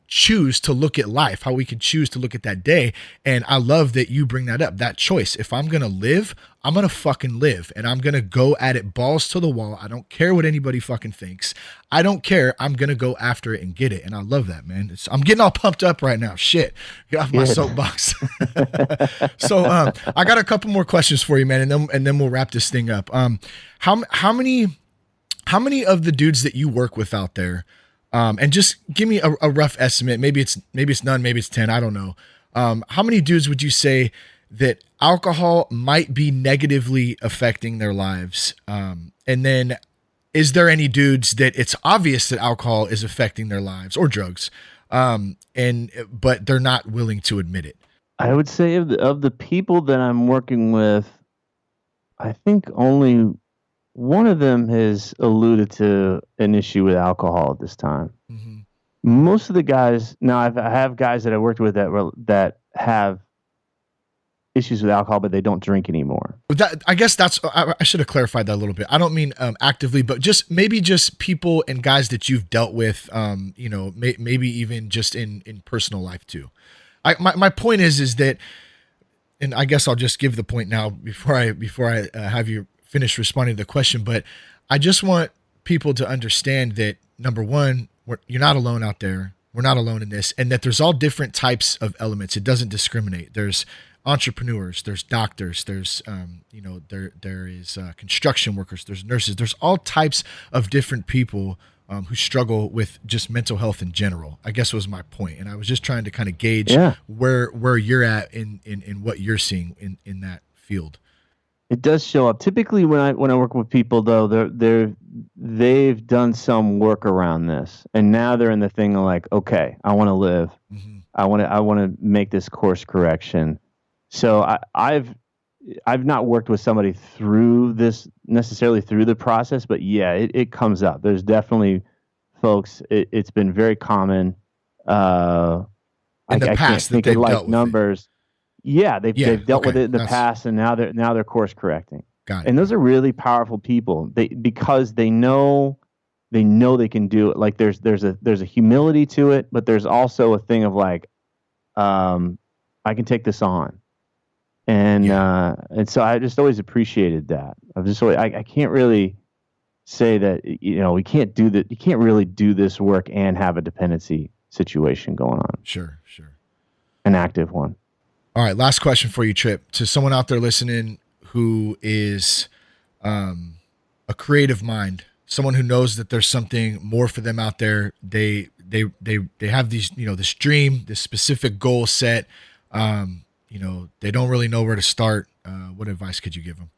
choose to look at life, how we can choose to look at that day. And I love that you bring that up, that choice. If I'm going to live, I'm going to fucking live, and I'm going to go at it balls to the wall. I don't care what anybody fucking thinks. I don't care. I'm going to go after it and get it. And I love that, man. I'm getting all pumped up right now. Shit. Get off my soapbox. So I got a couple more questions for you, man. And then we'll wrap this thing up. How many of the dudes that you work with out there, and just give me a rough estimate. Maybe it's none, maybe it's 10. I don't know. How many dudes would you say that alcohol might be negatively affecting their lives? And then is there any dudes that it's obvious that alcohol is affecting their lives or drugs, but they're not willing to admit it? I would say of the people that I'm working with, I think only one of them has alluded to an issue with alcohol at this time. Mm-hmm. Most of the guys, now I have guys that I worked with that have issues with alcohol, but they don't drink anymore. I guess I should have clarified that a little bit. I don't mean actively, but maybe just people and guys that you've dealt with, maybe even just in personal life too. My point is that, and I guess I'll just give the point now before I have you finish responding to the question, but I just want people to understand that, number one, you're not alone out there. We're not alone in this, and that there's all different types of elements. It doesn't discriminate. There's entrepreneurs, there's doctors, there's there is construction workers, there's nurses, there's all types of different people who struggle with just mental health in general, I guess was my point. And I was just trying to kind of gauge where you're at in what you're seeing in that field. It does show up. Typically when I work with people though, they've done some work around this, and now they're in the thing of like, okay, I want to live. Mm-hmm. I want to make this course correction. So I've not worked with somebody through this necessarily through the process, but yeah, it comes up. There's definitely folks. It's been very common. In the past, can't think of like numbers. Yeah, they've dealt with it in the past, and now they're course correcting. Got it. And those are really powerful people. Because they know they can do it. Like there's a humility to it, but there's also a thing of like, I can take this on. And so I just always appreciated that. I can't really say that, we can't do that. You can't really do this work and have a dependency situation going on. Sure. An active one. All right. Last question for you, Tripp. To someone out there listening who is a creative mind, someone who knows that there's something more for them out there. They have these, this dream, this specific goal set. They don't really know where to start. What advice could you give them?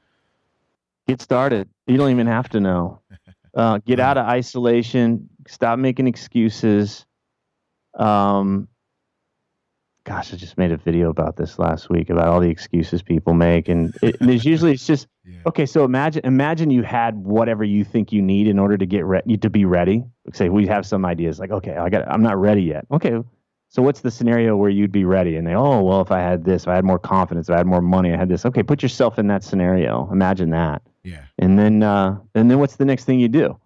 Get started. You don't even have to know. Get out of isolation. Stop making excuses. Gosh, I just made a video about this last week about all the excuses people make, and there's usually it's just okay. So imagine you had whatever you think you need in order to get to be ready. Say we have some ideas like, okay, I'm not ready yet. Okay. So what's the scenario where you'd be ready? And if I had this, if I had more confidence, if I had more money, I had this. Okay, put yourself in that scenario. Imagine that. Yeah. And then what's the next thing you do?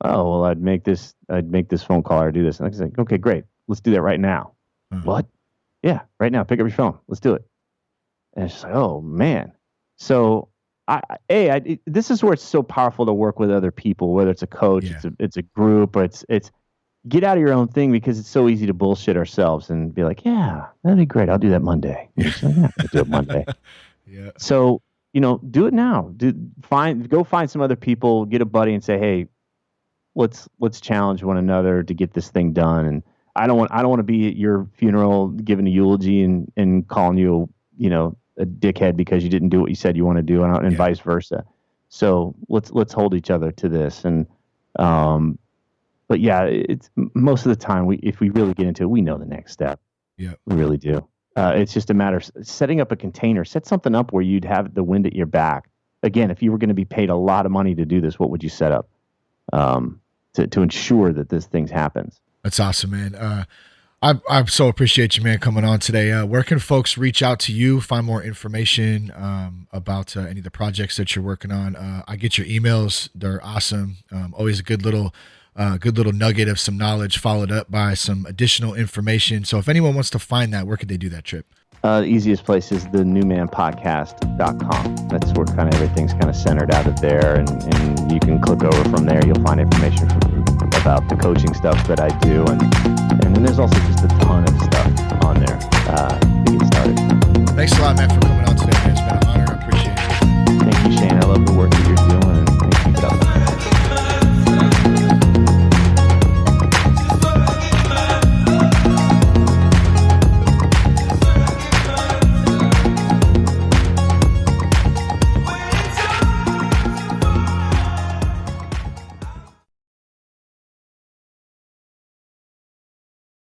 Oh, well, I'd make this phone call or do this. And I was like, okay, great. Let's do that right now. Mm-hmm. What? Yeah, right now. Pick up your phone. Let's do it. And it's just like, oh man. So this is where it's so powerful to work with other people, whether it's a coach, it's a group, or it's get out of your own thing, because it's so easy to bullshit ourselves and be like, yeah, that'd be great. I'll do that Monday. I'll do it Monday. Yeah. So, do it now. Go find some other people, get a buddy and say, hey, let's challenge one another to get this thing done. And I don't want to be at your funeral giving a eulogy and calling you, a dickhead because you didn't do what you said you want to do, and vice versa. So let's hold each other to this. And, but yeah, it's most of the time if we really get into it, we know the next step. Yeah, we really do. It's just a matter of setting up a container. Set something up where you'd have the wind at your back. Again, if you were going to be paid a lot of money to do this, what would you set up to ensure that this thing happens? That's awesome, man. I so appreciate you, man, coming on today. Where can folks reach out to you, find more information about any of the projects that you're working on? I get your emails; they're awesome. Always a good little nugget of some knowledge, followed up by some additional information. So, if anyone wants to find that, where could they do that, Tripp? The easiest place is the newmanpodcast.com. That's where kind of everything's kind of centered out of there, and you can click over from there. You'll find information about the coaching stuff that I do, and then there's also just a ton of stuff